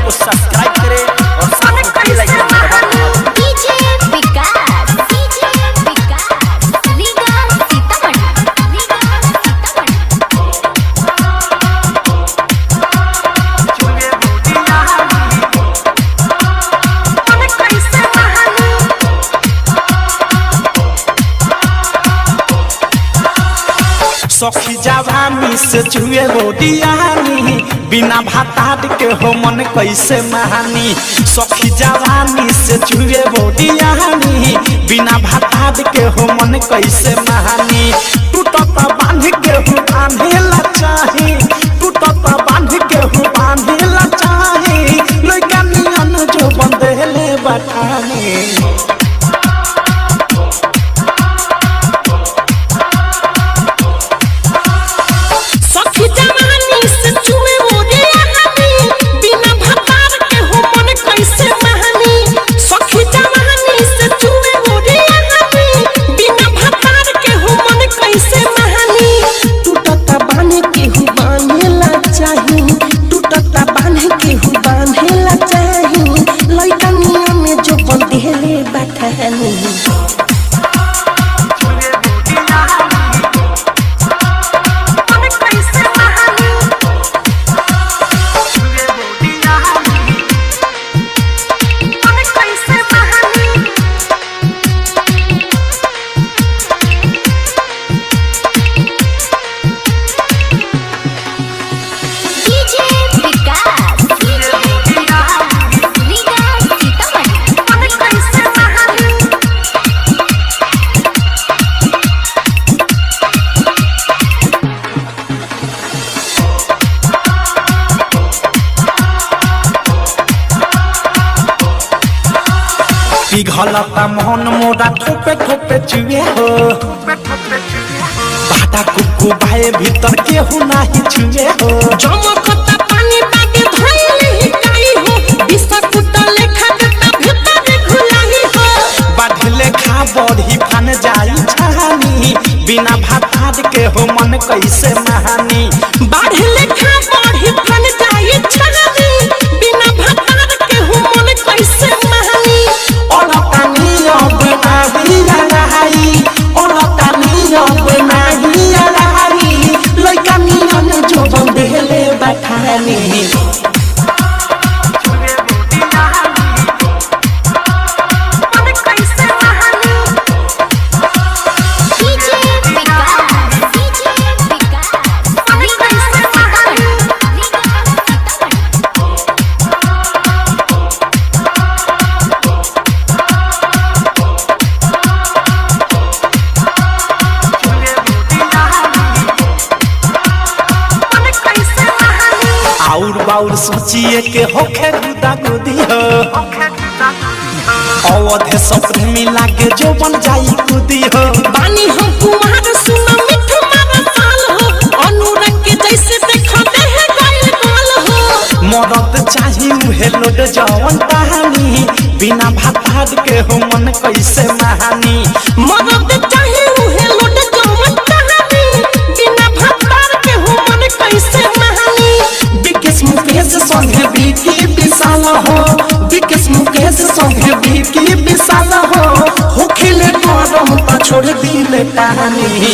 को सब्सक्राइब करें और साथ में बेल आइकन दबाएं। डीजे विकास रीगा सीतामढ़ी सखी जवानी से छुए बोडियानी बिना भातार के हो मन कैसे महानी। सखी जवानी से छुए बोडियानी बिना भातार के हो मन कैसे महानी। टूटत बांध के हो बांधेला चाही, टूटत बांध के हो बांधेला चाही, लइका नियन जो बंदेले बठानी। पिघलता मोहन मोरा ठोपे ठोपे चुए हो, बाटा कुकु भाई भीतर केहू नाही छुए हो। जमकता पानी बागे धइले हिकाई हो, बिस्कुट लेखा देता भीतर घुलाई हो। बाढ़ले खा बढ़ी फान जाई छानी बिना भातार के हो मन कैसे महानी। बाढ़ले खा बढ़ी फान जाई छानी बिना भातार के हो मन कैसे महानी। लइका नियन जो बंदेले बठानी। और बाउर सोचिए के होखे गुदा गुदी हो, अवधे सपने मिला के जो बन जाई कुदी हो। बानी हम कुमार सुना मिठ मारा साल हो, अनुरंग के जैसे देखा देह गाइल गाल हो। मरद चाही उहे लोड जवन कहानी बिना भातार के हो मन कैसे महानी। मरद चाही उहे लोड जवन कहानी बिना भातार के हो मन कैसे महानी। विकेश मुकेश संगे बीकी विशाल हो, विकेश मुकेश संगे बीकी विशाल हो, होखिले करम त छोड़ दिले कहानी।